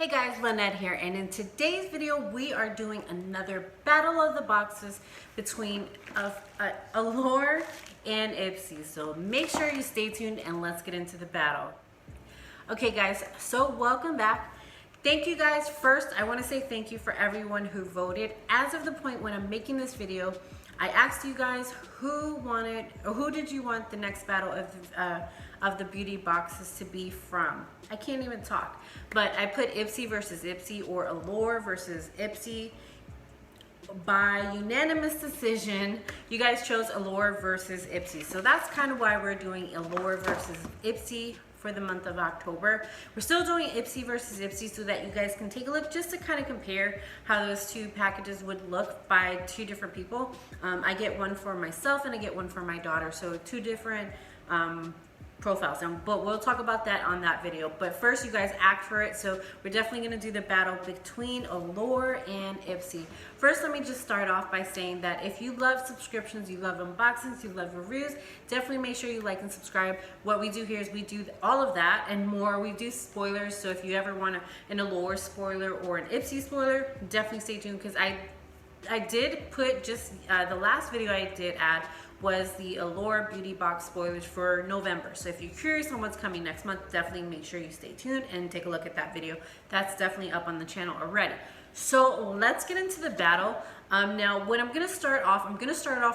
Hey guys, Lynette here, and in today's video we are doing another battle of the boxes between Allure and Ipsy. So make sure you stay tuned and let's get into the battle. Okay guys, so welcome back. Thank you guys. First, I want to say thank you for everyone who voted. As of the point when I'm making this video, I asked you guys who did you want the next battle of the beauty boxes to be from. I can't even talk, but I put Ipsy versus Ipsy or Allure versus Ipsy. By unanimous decision, you guys chose Allure versus Ipsy. So that's kind of why we're doing Allure versus Ipsy for the month of October. We're still doing Ipsy versus Ipsy so that you guys can take a look just to kind of compare how those two packages would look by two different people. I get one for myself and I get one for my daughter. So two different profiles, but we'll talk about that on that video. But first, you guys act for it, so we're definitely going to do the battle between Allure and Ipsy. First, let me just start off by saying that if you love subscriptions, you love unboxings, you love reviews, definitely make sure you like and subscribe. What we do here is we do all of that and more. We do spoilers, so if you ever want an Allure spoiler or an Ipsy spoiler, definitely stay tuned, because I did put just the last video I did add was the Allure beauty box spoilers for November. So if you're curious on what's coming next month, definitely make sure you stay tuned and take a look at that video. That's definitely up on the channel already. So let's get into the battle. Now, when I'm gonna start off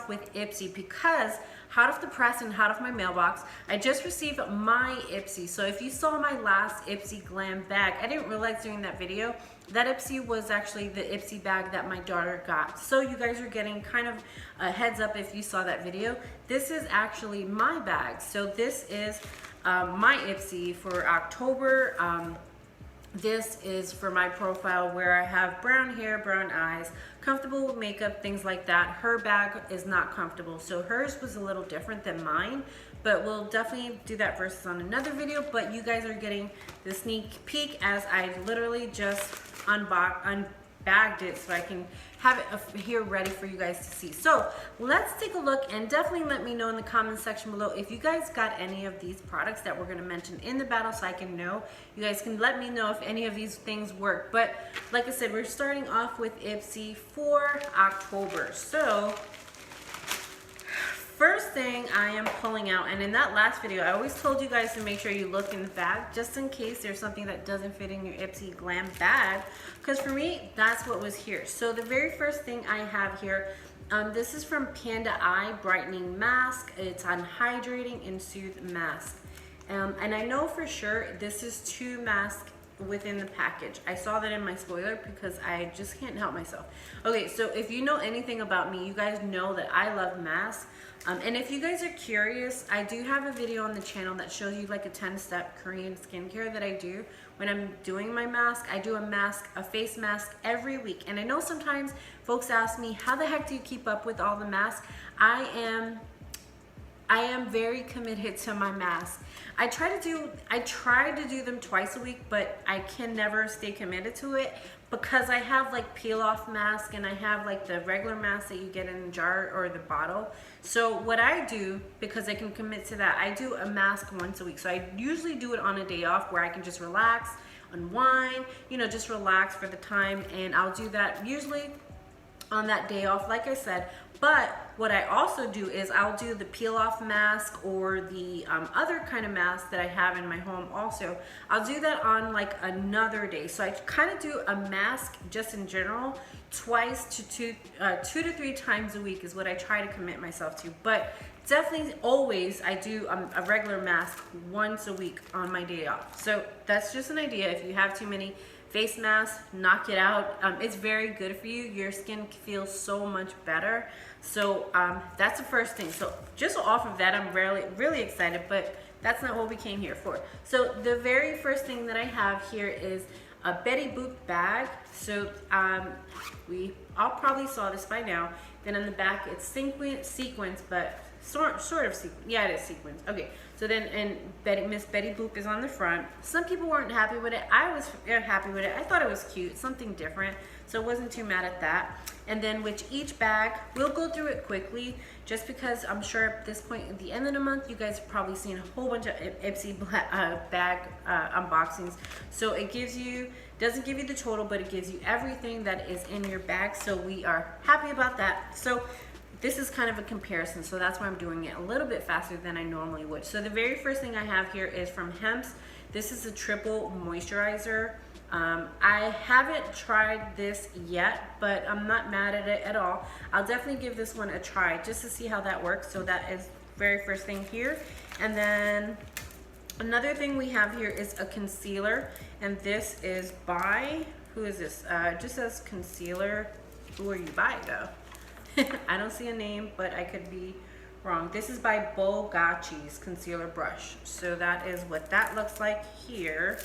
with Ipsy, because hot off the press and hot off my mailbox, I just received my Ipsy. So if you saw my last Ipsy glam bag, I didn't realize during that video that Ipsy was actually the Ipsy bag that my daughter got. So you guys are getting kind of a heads up if you saw that video. This is actually my bag. So this is my Ipsy for October. This is for my profile where I have brown hair, brown eyes, comfortable with makeup, things like that. Her bag is not comfortable, so hers was a little different than mine, but we'll definitely do that versus on another video. But you guys are getting the sneak peek as I literally just unbagged it so I can have it here ready for you guys to see. So let's take a look, and definitely let me know in the comment section below if you guys got any of these products that we're going to mention in the battle, so I can know. You guys can let me know if any of these things work. But like I said, we're starting off with Ipsy for October. So first thing I am pulling out, and in that last video I always told you guys to make sure you look in the bag just in case there's something that doesn't fit in your Ipsy glam bag, because for me that's what was here. So the very first thing I have here, this is from Panda Eye Brightening Mask. It's Hydrating and Soothe Mask, and I know for sure this is 2 masks within the package. I saw that in my spoiler because I just can't help myself. Okay, so if you know anything about me, you guys know that I love masks. And if you guys are curious, I do have a video on the channel that shows you like a 10-step Korean skincare that I do when I'm doing my mask. I do a face mask every week. And I know sometimes folks ask me, how the heck do you keep up with all the masks? I am very committed to my mask. I try to do them twice a week, but I can never stay committed to it because I have like peel off mask and I have like the regular mask that you get in a jar or the bottle. So what I do, because I can commit to that, I do a mask once a week. So I usually do it on a day off where I can just relax, unwind, just relax for the time, and I'll do that usually on that day off, like I said. But what I also do is I'll do the peel off mask or the other kind of mask that I have in my home also. I'll do that on like another day. So I kind of do a mask just in general twice to two to 3 times a week is what I try to commit myself to. But definitely always I do a regular mask once a week on my day off. So that's just an idea. If you have too many face masks, knock it out. It's very good for you. Your skin feels so much better. So that's the first thing. So just off of that, I'm really excited, but that's not what we came here for. So the very first thing that I have here is a Betty Boop bag. So we all probably saw this by now. Then on the back it's sequins, but Sort of sequins. Yeah, it is sequins. Okay, so then, and Miss Betty Boop is on the front. Some people weren't happy with it. I was happy with it. I thought it was cute, something different, so wasn't too mad at that. And then with each bag, we'll go through it quickly, just because I'm sure at this point at the end of the month, you guys have probably seen a whole bunch of Ipsy bag unboxings. So it doesn't give you the total, but it gives you everything that is in your bag. So we are happy about that. So this is kind of a comparison, so that's why I'm doing it a little bit faster than I normally would. So the very first thing I have here is from Hemp's. This is a triple moisturizer. I haven't tried this yet, but I'm not mad at it at all. I'll definitely give this one a try just to see how that works. So that is very first thing here. And then another thing we have here is a concealer, and this is by, who is this? It just says concealer. Who are you by though? I don't see a name, but I could be wrong. This is by Bogachi's concealer brush. So that is what that looks like here.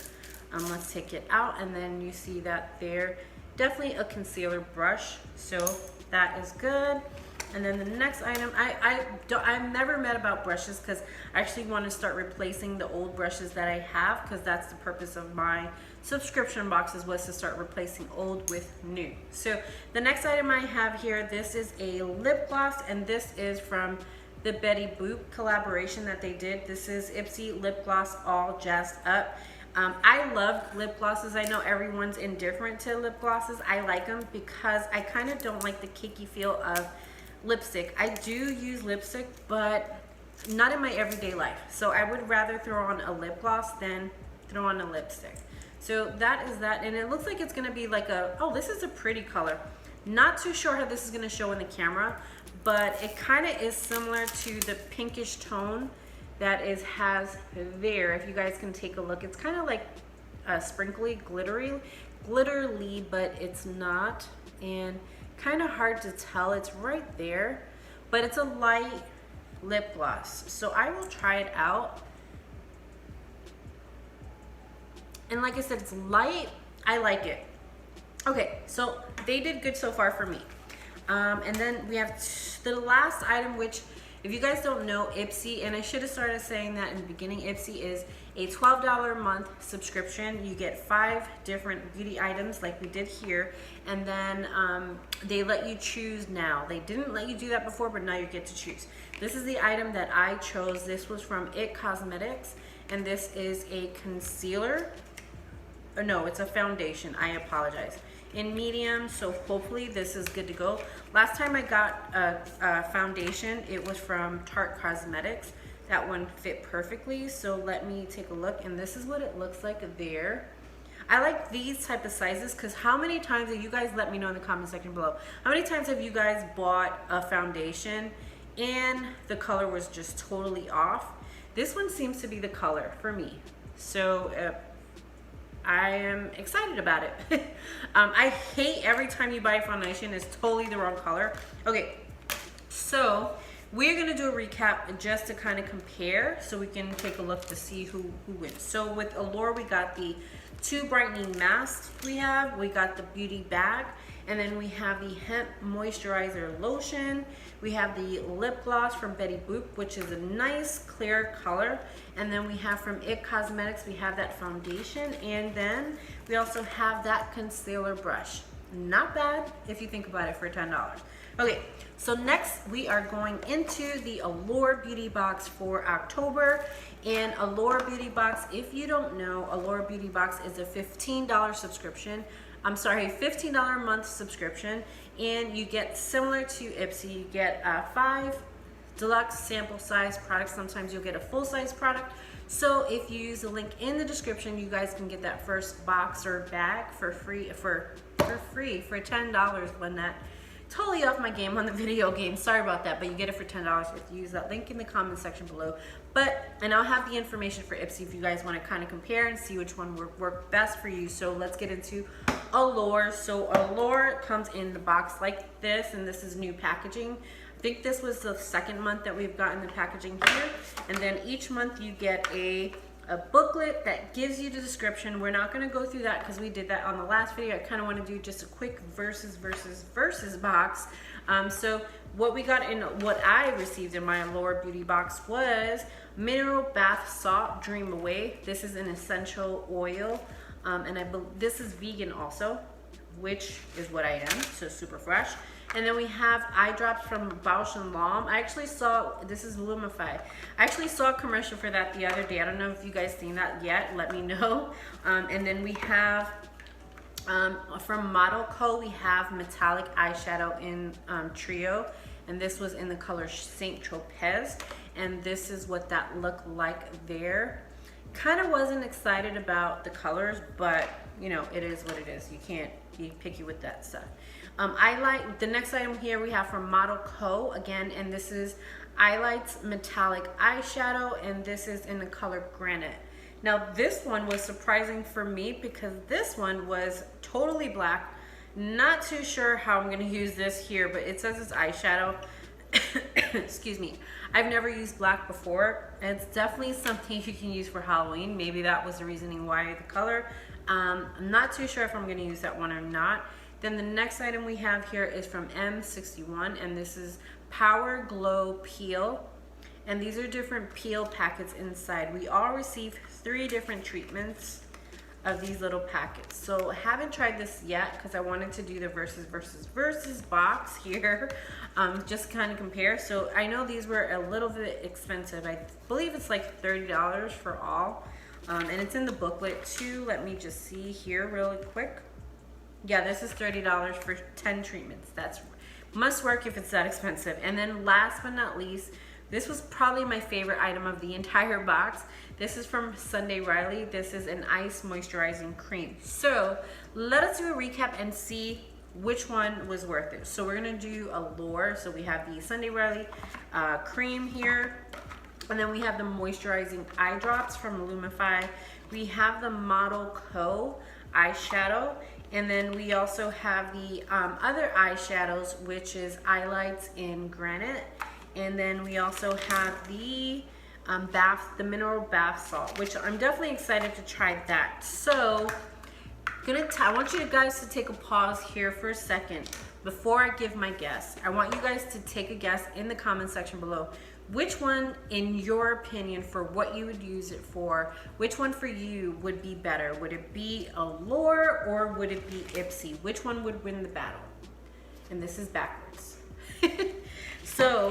Let's take it out, and then you see that there, definitely a concealer brush. So that is good. And then the next item, I'm never mad about brushes, because I actually want to start replacing the old brushes that I have, because that's the purpose of my subscription boxes, was to start replacing old with new. So the next item I have here, this is a lip gloss, and this is from the Betty Boop collaboration that they did. This is Ipsy Lip Gloss All Jazzed Up. I love lip glosses. I know everyone's indifferent to lip glosses. I like them because I kind of don't like the cakey feel of lipstick. I do use lipstick, but not in my everyday life. So I would rather throw on a lip gloss than throw on a lipstick. So that is that, and it looks like it's gonna be like oh, this is a pretty color. Not too sure how this is gonna show in the camera, but it kind of is similar to the pinkish tone that has there. If you guys can take a look, it's kind of like sprinkly, glittery, but it's not, and kind of hard to tell. It's right there, but it's a light lip gloss. So I will try it out. And like I said, it's light. I like it. Okay, so they did good so far for me. And then we have the last item, which, if you guys don't know, Ipsy, and I should have started saying that in the beginning, Ipsy is a $12 a month subscription. You get 5 different beauty items like we did here, and then they let you choose now. They didn't let you do that before, but now you get to choose. This is the item that I chose. This was from It Cosmetics, and this is a concealer. No, it's a foundation. I apologize. In medium, so hopefully this is good to go. Last time I got a foundation, it was from Tarte Cosmetics. That one fit perfectly, so let me take a look, and this is what it looks like there. I like these type of sizes, because how many times have you guys, let me know in the comment section below, how many times have you guys bought a foundation and the color was just totally off? This one seems to be the color for me, so I am excited about it. I hate every time you buy a foundation, it's totally the wrong color. Okay, so we're gonna do a recap just to kind of compare, so we can take a look to see who wins. So with Allure, we got the 2 brightening masks we got the beauty bag, and then we have the hemp moisturizer lotion. We have the lip gloss from Betty Boop, which is a nice clear color. And then we have from It Cosmetics, we have that foundation. And then we also have that concealer brush. Not bad if you think about it for $10. Okay, so next we are going into the Allure Beauty Box for October. And Allure Beauty Box, if you don't know, Allure Beauty Box is a $15 subscription. I'm sorry, $15 a month subscription, and you get, similar to Ipsy, you get 5 deluxe sample size products. Sometimes you'll get a full size product. So if you use the link in the description, you guys can get that first box or bag for free for $10 when that, totally off my game on the video game, sorry about that, but you get it for $10 if you use that link in the comment section below. And I'll have the information for Ipsy if you guys want to kind of compare and see which one would work best for you. So let's get into Allure. So Allure comes in the box like this, and this is new packaging. I think this was the second month that we've gotten the packaging here, and then each month you get a a booklet that gives you the description. We're not going to go through that because we did that on the last video. I kind of want to do just a quick versus box. So what we got in, what I received in my Allure beauty box was mineral bath salt Dream Away. This is an essential oil, and this is vegan also, which is what I am, so super fresh. And then we have eye drops from Bausch & Lomb. I actually saw, this is Lumify. I actually saw a commercial for that the other day. I don't know if you guys seen that yet, let me know. And then we have, from Model Co, we have metallic eyeshadow in Trio. And this was in the color Saint Tropez. And this is what that looked like there. Kind of wasn't excited about the colors, but you know, it is what it is. You can't be picky with that stuff. I like the next item here we have from Model Co again, and this is Eyelights Metallic Eyeshadow, and this is in the color Granite. Now this one was surprising for me because this one was totally black. Not too sure how I'm gonna use this here, but it says it's eyeshadow. Excuse me. I've never used black before, and it's definitely something you can use for Halloween. Maybe that was the reasoning why the color. I'm not too sure if I'm gonna use that one or not. Then the next item we have here is from M61, and this is Power Glow Peel. And these are different peel packets inside. We all received 3 different treatments of these little packets. So I haven't tried this yet because I wanted to do the versus box here, just kind of compare. So I know these were a little bit expensive. I believe it's like $30 for all. And it's in the booklet too. Let me just see here really quick. Yeah, this is $30 for 10 treatments. That's must work if it's that expensive. And then last but not least, this was probably my favorite item of the entire box. This is from Sunday Riley. This is an ice moisturizing cream. So let us do a recap and see which one was worth it. So we're gonna do Allure. So we have the Sunday Riley cream here. And then we have the moisturizing eye drops from Lumify. We have the Model Co eyeshadow. And then we also have the other eyeshadows, which is Eyelights in Granite. And then we also have the mineral bath salt, which I'm definitely excited to try that. So I want you guys to take a pause here for a second before I give my guess. I want you guys to take a guess in the comment section below. Which one, in your opinion, for what you would use it for, which one for you would be better? Would it be Allure or would it be Ipsy? Which one would win the battle? And this is backwards. So,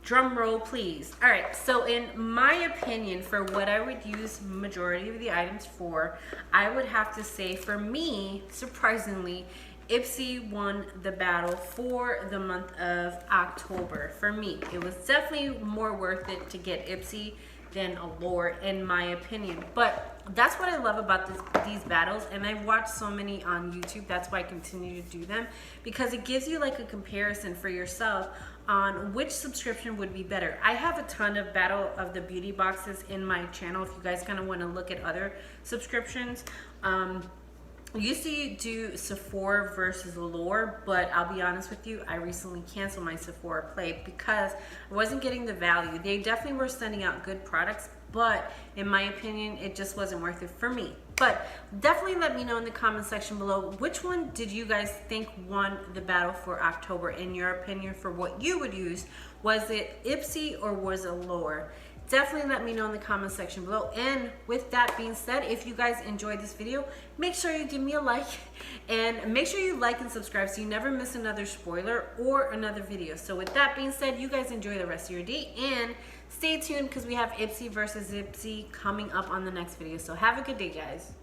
drum roll please. All right, so in my opinion, for what I would use majority of the items for, I would have to say for me, surprisingly, Ipsy won the battle for the month of October. For me, it was definitely more worth it to get Ipsy than Allure, in my opinion. But that's what I love about these battles, and I've watched so many on YouTube. That's why I continue to do them, because it gives you like a comparison for yourself on which subscription would be better. I have a ton of Battle of the Beauty boxes in my channel if you guys kind of want to look at other subscriptions. I used to do Sephora versus Allure, but I'll be honest with you, I recently canceled my Sephora play because I wasn't getting the value. They definitely were sending out good products, but in my opinion, it just wasn't worth it for me. But definitely let me know in the comment section below, which one did you guys think won the battle for October, in your opinion, for what you would use? Was it Ipsy or was it Allure? Definitely let me know in the comment section below. And with that being said, if you guys enjoyed this video, make sure you give me a like, and make sure you like and subscribe so you never miss another spoiler or another video. So with that being said, you guys enjoy the rest of your day and stay tuned because we have Ipsy versus Ipsy coming up on the next video. So have a good day, guys.